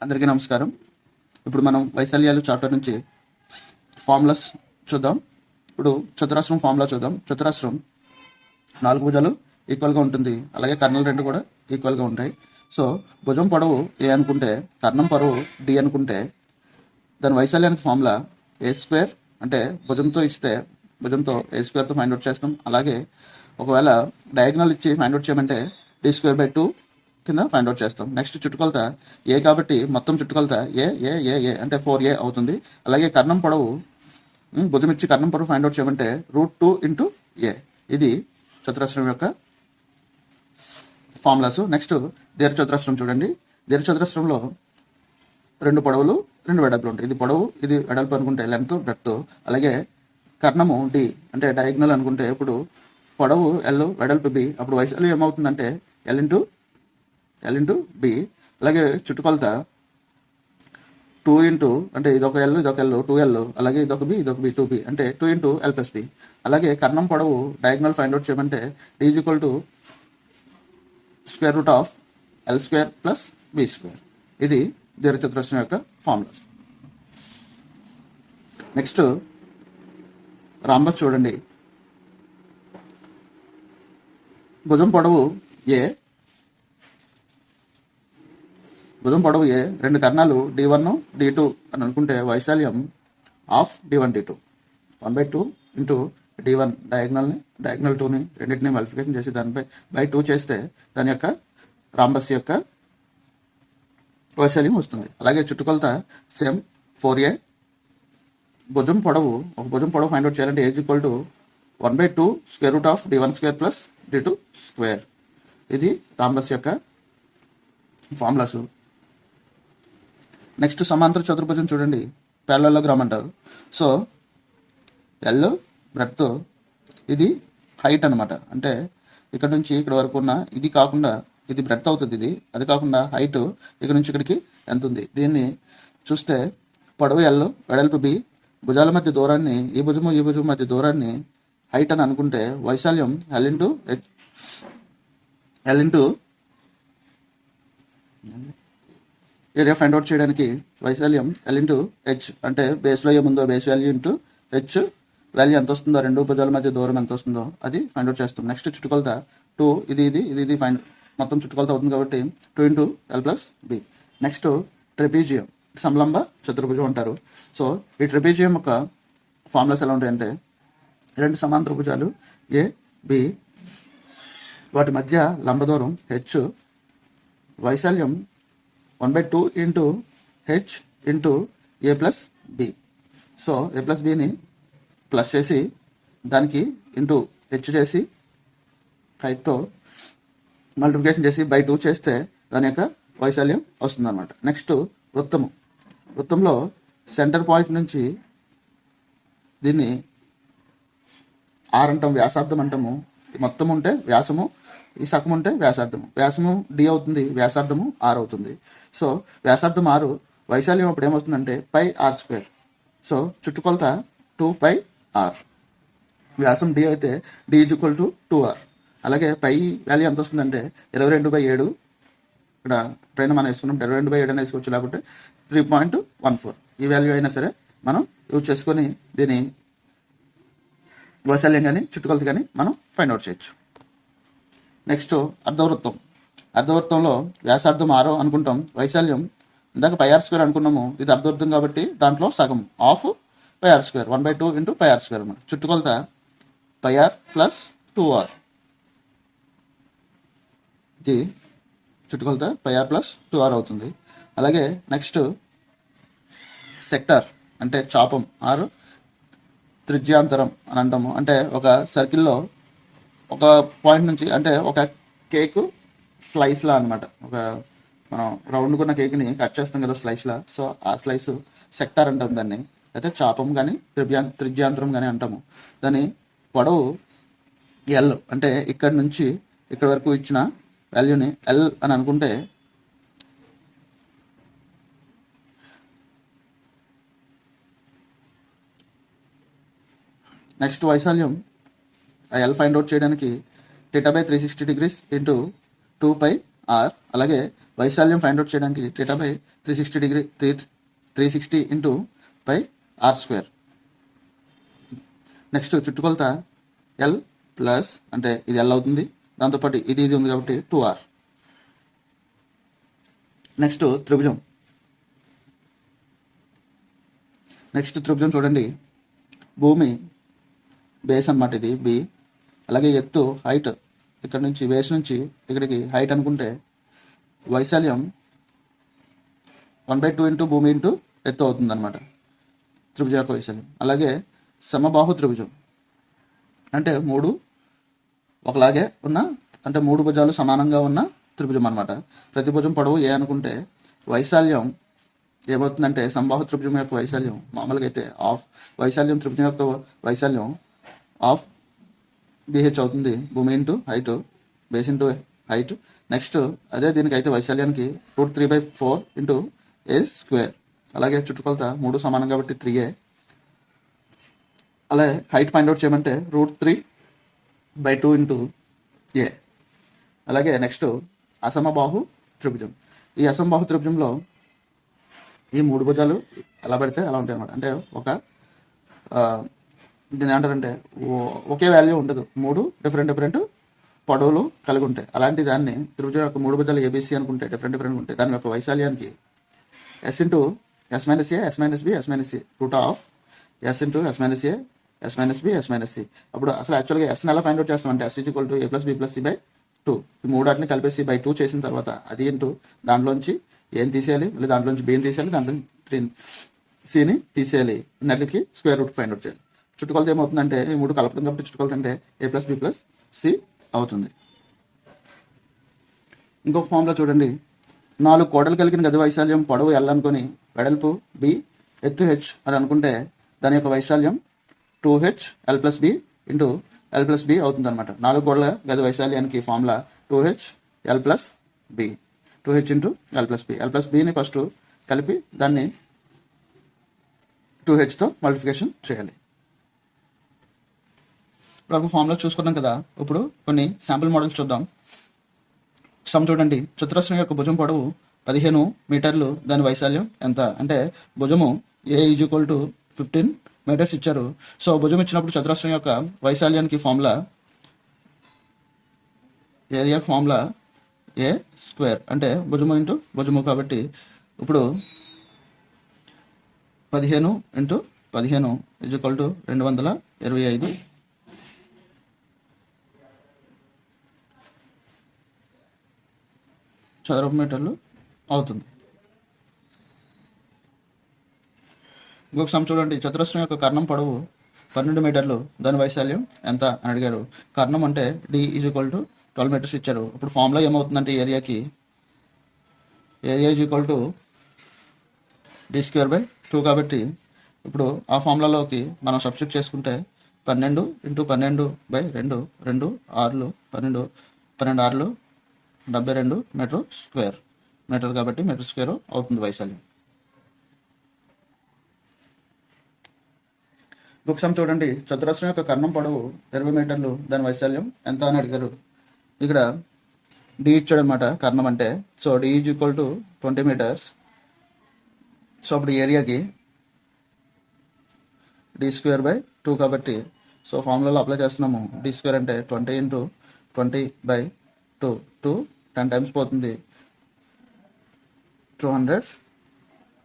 అందరికీ నమస్కారం. ఇప్పుడు మనం వైశాల్యాలు చాప్టర్ నుంచి ఫార్ములాస్ చూద్దాం. ఇప్పుడు చతురస్రం ఫార్ములా చూద్దాం. చతురస్రం 4 భుజాలు ఈక్వల్గా ఉంటుంది, అలాగే కర్ణాలు 2 కూడా ఈక్వల్గా ఉంటాయి. సో భుజం పొడవు ఏ అనుకుంటే, కర్ణం పొడవు డి అనుకుంటే, దాని వైశాల్యానికి ఫార్ములా ఏ స్క్వేర్, అంటే భుజంతో ఇస్తే భుజంతో ఏ స్క్వేర్తో ఫైండ్ అవుట్ చేస్తాం. అలాగే ఒకవేళ డయాగ్నల్ ఇచ్చి ఫైండ్ అవుట్ చేయమంటే d²/2 కింద ఫైండ్ అవుట్ చేస్తాం. నెక్స్ట్ చుట్టుకొలత ఏ కాబట్టి మొత్తం చుట్టుకొలత ఏ ఏ ఏ ఏ అంటే 4a అవుతుంది. అలాగే కర్ణం పొడవు భుజం ఇచ్చి కర్ణం పొడవు ఫైండ్ అవుట్ చేయమంటే √2 × a. ఇది చతురస్రం యొక్క ఫార్ములాస్. నెక్స్ట్ దీర్ఘచతురస్రం చూడండి. దీర్ఘచతురస్రంలో 2 పొడవులు 2 వెడల్పులు ఉంటాయి. ఇది పొడవు, ఇది వెడల్పు అనుకుంటే లెంత్ బ్రెడ్త్. అలాగే కర్ణము డి అంటే డయాగ్నల్ అనుకుంటే ఇప్పుడు పొడవు ఎల్ వెడల్పు బి, అప్పుడు వైశాల్యం ఏమవుతుందంటే ఎల్ ఇంటూ బి. అలాగే చుట్టుకొలత 2 అంటే ఇదొక ఎల్ ఇదొక ఎల్ 2l, అలాగే ఇదొక బి 2b అంటే 2 × l+b. అలాగే కర్ణం పొడవు డయాగ్నల్ ఫైండ్ అవుట్ చేయమంటే d = √l² + b². ఇది దీర్ఘచతురస్రం యొక్క ఫార్ములాస్. నెక్స్ట్ రాంబస్ చూడండి. భుజం పొడవు ఏ, భుజం పొడవు ఏ, 2 కర్ణాలు d1 d2 అని అనుకుంటే వైశాల్యం of d1 d2 1/2 × d1 diagonal 2ని రెండింటిని మల్టిప్లికేషన్ చేసి దానిపై /2 చేస్తే దాని యొక్క రాంబస్ యొక్క వైశాల్యం వస్తుంది. అలాగే చుట్టుకొలత సేమ్ 4a. భుజం పొడవు ఫైండ్ అవుట్ చేయాలంటే ఏ = 1/2 √d1² + d2². ఇది రాంబస్ యొక్క ఫార్ములాస్. నెక్స్ట్ సమాంతర చతుర్భుజం చూడండి. ప్యారలలోగ్రామ్ అంటారు. సో ఎల్ బ్రెడ్త్, ఇది హైట్ అనమాట. అంటే ఇక్కడ నుంచి ఇక్కడ వరకు ఉన్న ఇది కాకుండా ఇది బ్రెడ్త్ అవుతుంది. ఇది అది కాకుండా హైట్ ఇక్కడ నుంచి ఇక్కడికి ఎంత ఉంది. దీన్ని చూస్తే పొడవు ఎల్ వెడల్పు బి, భుజాల మధ్య దూరాన్ని ఈ భుజం మధ్య దూరాన్ని హైట్ అని అనుకుంటే వైశాల్యం L into area find out చేయడానికి వైశాల్యం ఎల్ ఇంటూ హెచ్, అంటే బేస్లో ఏముందో base value into H value ఎంత వస్తుందో, 2 భుజాల మధ్య దూరం ఎంత వస్తుందో అది ఫైండ్ అవుట్ చేస్తాం. నెక్స్ట్ చుట్టుకొలత 2, ఇది ఫైండ్ మొత్తం చుట్టుకొలత అవుతుంది కాబట్టి 2 × l+b. నెక్స్ట్ ట్రెపీజియం, సమలంబ చతుర్భుజం అంటారు. సో ఈ ట్రెపీజియం యొక్క ఫార్ములాస్ ఎలా ఉంటాయంటే 2 సమాంతర భుజాలు ఏ బి, వాటి మధ్య లంబ దూరం h, వైశాల్యం 1/2 × h × a+b. సో a+bని ప్లస్ చేసి దానికి ఇంటూ హెచ్ చేసి హైట్తో మల్టిప్లికేషన్ చేసి /2 చేస్తే దాని యొక్క వైశాల్యం వస్తుంది అనమాట. నెక్స్ట్ వృత్తంలో సెంటర్ పాయింట్ నుంచి దీన్ని ఆర్ అంటాం, వ్యాసార్థం అంటాము. మొత్తం ఉంటే వ్యాసము, ఈ సగం ఉంటే వ్యాసార్థము. వ్యాసము డి అవుతుంది, వ్యాసార్థము ఆర్ అవుతుంది. సో వ్యాసార్థం 6, వైశాల్యం అప్పుడు ఏమవుతుందంటే πr². సో చుట్టుకొలత 2πr. వ్యాసం డి అయితే d = 2r. అలాగే పై వాల్యూ ఎంత వస్తుందంటే 22/7. ఇక్కడ ఎప్పుడైనా మనం వేసుకున్నాం 22/7 అని వేసుకోవచ్చు, లేకపోతే 3.14. ఈ వాల్యూ అయినా సరే మనం యూజ్ చేసుకొని దీని వైశాల్యం కానీ చుట్టుకొలత కానీ మనం ఫైండ్ అవుట్ చేయొచ్చు. నెక్స్ట్ అర్ధవృత్తంలో వ్యాసార్థం 6 అనుకుంటాం, వైశాల్యం ఇందాక πr² అనుకున్నాము. ఇది అర్ధవృత్తం కాబట్టి దాంట్లో సగం ఆఫ్ πr², 1/2 × πr² అన్నమాట. చుట్టుకొలత πr + 2r. ఇది చుట్టుకొలత πr + 2r అవుతుంది. అలాగే నెక్స్ట్ సెక్టార్ అంటే చాపం ఆరు త్రిజ్యాంతరం అని అంటాము. అంటే ఒక సర్కిల్లో ఒక పాయింట్ నుంచి, అంటే ఒక కేక్ స్లైస్లా అనమాట. ఒక మనం రౌండ్కున్న కేక్ని కట్ చేస్తాం కదా స్లైస్లా. సో ఆ స్లైస్ సెక్టార్ అంటాం దాన్ని. అయితే చాపం కానీ త్రిజ్యాంతరం కానీ అంటాము. దాని పొడవు ఎల్, అంటే ఇక్కడ నుంచి ఇక్కడ వరకు ఇచ్చిన వాల్యూని ఎల్ అని అనుకుంటే నెక్స్ట్ వైశాల్యం ఆ ఎల్ ఫైండ్ అవుట్ చేయడానికి θ/360 × 2πr ఆర్. అలాగే వైశాల్యం ఫైండ్ అవుట్ చేయడానికి θ by 360 into pi R square. Next చుట్టుకొలత ఎల్ ప్లస్ అంటే ఇది ఎల్ అవుతుంది, దాంతోపాటు ఇది ఉంది కాబట్టి 2r. నెక్స్ట్ త్రిభుజం చూడండి. భూమి బేస్ అన్నమాట, ఇది బి. అలాగే ఎత్తు హైట్ ఇక్కడ నుంచి బేస్ నుంచి ఇక్కడికి హైట్ అనుకుంటే వైశాల్యం 1/2 ఇంటూ భూమి ఇంటూ ఎత్తు అవుతుంది అనమాట త్రిభుజం యొక్క వైశాల్యం. అలాగే సమబాహు త్రిభుజం అంటే మూడు ఒకలాగే ఉన్న అంటే మూడు భుజాలు సమానంగా ఉన్న త్రిభుజం అనమాట. ప్రతి భుజం పొడవు ఏ అనుకుంటే వైశాల్యం ఏమవుతుందంటే సమబాహు త్రిభుజం యొక్క వైశాల్యం మామూలుగా అయితే వైశాల్యం త్రిభుజం యొక్క వైశాల్యం ఆఫ్ BH అవుతుంది, భూమి into height base into height. Next అదే దీనికైతే వైశాల్యానికి √3/4 ఇంటూ ఏ స్క్వేర్. అలాగే చుట్టుకొలత మూడు సమానం కాబట్టి 3a. అలాగే హైట్ ఫైండ్ అవుట్ చేయమంటే √3/2 ఇంటూ ఏ. అలాగే నెక్స్ట్ అసమబాహు త్రిభుజం. ఈ అసమబాహు త్రిభుజంలో ఈ మూడు భుజాలు ఎలా పెడితే అలా ఉంటాయి అన్నమాట. అంటే దీని ఏమంటారంటే ఒకే వాల్యూ ఉండదు, మూడు డిఫరెంట్ పొడవులు కలిగి ఉంటాయి. అలాంటి దాన్ని త్రిభుజం యొక్క మూడు భుజాలు ABC అనుకుంటే డిఫరెంట్ ఉంటాయి. దాని యొక్క వైశాల్యానికి S into S minus A, S minus B, S minus C, √S into S minus A, S minus B, S minus C. అప్పుడు అసలు యాక్చువల్గా ఎస్ని ఎలా ఫైండ్ అవుట్ చేస్తామంటే S = a + b + c/2. ఈ మూడాటిని కలిపేసి /2 చేసిన తర్వాత అది ఇంటూ దాంట్లోంచి ఏం తీసేయాలి, మళ్ళీ దాంట్లోంచి బిని తీసేయాలి, దాంట్లో సిని తీసేయాలి, నెట్లకి స్క్వేర్ రూట్ ఫైండ్ అవుట్ చేయాలి. చుట్టుకొలత ఏమవుతుందంటే ఈ మూడు కలపడం కాబట్టి చుట్టుకొలత అంటే a + b + c అవుతుంది. ఇంకొక ఫామ్లో చూడండి, 4 కోడలు కలిగిన గది వైశాల్యం పొడవు L అనుకొని వెడల్పు B ఎత్తు H అని అనుకుంటే దాని యొక్క వైశాల్యం 2h L + b into L + b అవుతుంది అనమాట. 4 కోడల గది వైశాల్యానికి formula 2h L + b, 2h into L + b. L + bని ఫస్ట్ కలిపి దాన్ని 2hతో మల్టిప్లికేషన్ చేయాలి. ఇప్పుడు ఫార్ములా చూసుకున్నాం కదా. ఇప్పుడు కొన్ని శాంపుల్ మోడల్స్ చూద్దాం. చూడండి, చతురస్రం యొక్క భుజం పొడవు 15 మీటర్లు, దాని వైశాల్యం ఎంత అంటే భుజము A = 15 మీటర్స్ ఇచ్చారు. సో భుజం ఇచ్చినప్పుడు చతురస్రం యొక్క వైశాల్యానికి formula area formula A square అంటే భుజము ఇంటూ భుజము. కాబట్టి ఇప్పుడు 15 × 15 = 225 చదరపు మీటర్లు అవుతుంది. ఇంకొక సమ్ చూడండి, చతురస్రం యొక్క కర్ణం పొడవు 12 మీటర్లు, దాని వైశాల్యం ఎంత అని అడిగారు. కర్ణం అంటే D = 12 మీటర్స్ ఇచ్చారు. ఇప్పుడు ఫార్ములా ఏమవుతుందంటే ఏరియాకి ఏరియా = d²/2 కాబట్టి ఇప్పుడు ఆ ఫార్ములాలోకి మనం సబ్స్టిట్యూట్ చేసుకుంటే 12 × 12/2 2 6 12 12 6 72 మీటర్ స్క్వేర్. మీటర్ కాబట్టి మీటర్ స్క్వేర్ అవుతుంది వైశాల్యం. ఇంకొక సమ్ చూడండి, చతురస్రం యొక్క కర్ణం పొడవు 20 మీటర్లు, దాని వైశాల్యం ఎంత అని అడిగారు. ఇక్కడ D ఇచ్చాడు అనమాట కర్ణం అంటే. So D = 20 metres. సో అప్పుడు ఏరియాకి d²/2 కాబట్టి సో ఫార్ములాలో అప్లై చేస్తున్నాము. d² అంటే 20 × 20/2 2 10 టైమ్స్ పోతుంది, 200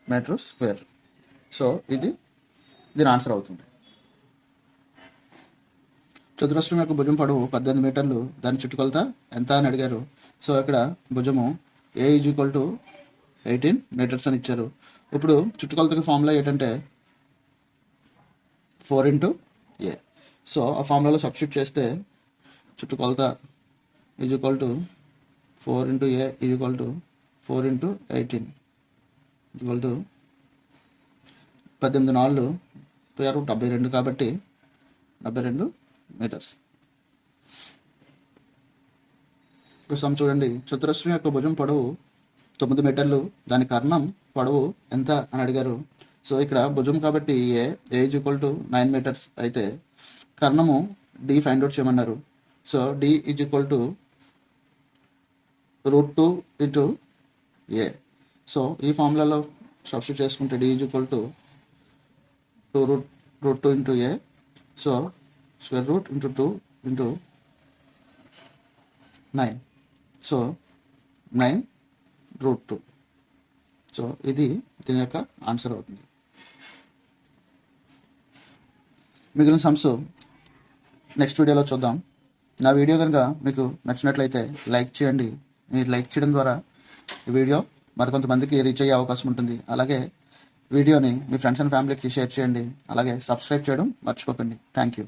మీటర్ స్క్వేర్. సో ఇది దీని ఆన్సర్ అవుతుంది. చతురస్రం యొక్క భుజం పొడవు 18 మీటర్లు, దాని చుట్టుకొలత ఎంత అని అడిగారు. సో ఇక్కడ భుజము A = 18 మీటర్స్ అని ఇచ్చారు. ఇప్పుడు చుట్టుకొలతకి ఫార్ములా ఏంటంటే 4 × a. సో ఆ ఫార్ములాలో సబ్స్టిట్యూట్ చేస్తే చుట్టుకొలత = 4 × a = 4 × 18 = 18 4 72 కాబట్టి 72 మీటర్స్. సమ్ చూడండి, చతురస్రం యొక్క భుజం పొడవు 9 మీటర్లు, దాని కర్ణం పొడవు ఎంత అని అడిగారు. సో ఇక్కడ భుజం కాబట్టి A = 9 మీటర్స్ అయితే కర్ణము D ఫైండ్ అవుట్ చేయమన్నారు. సో D = √2 ఇంటూ ఏ. సో ఈ ఫార్ములాలో సబ్స్టిట్యూట్ చేసుకుంటే d is equal to 2√2 into A. So square root into 2 into 9. So 9√2. So ఇది దీని యొక్క ఆన్సర్ అవుతుంది. మిగిలిన సమ్స్ నెక్స్ట్ వీడియోలో చూద్దాం. నా వీడియో కనుక మీకు నచ్చినట్లయితే లైక్ చేయండి. మీరు లైక్ చేయడం ద్వారా ఈ వీడియో మరికొంతమందికి రీచ్ అయ్యే అవకాశం ఉంటుంది. అలాగే వీడియోని మీ ఫ్రెండ్స్ అండ్ ఫ్యామిలీకి షేర్ చేయండి. అలాగే సబ్స్క్రైబ్ చేయడం మర్చిపోకండి. Thank you.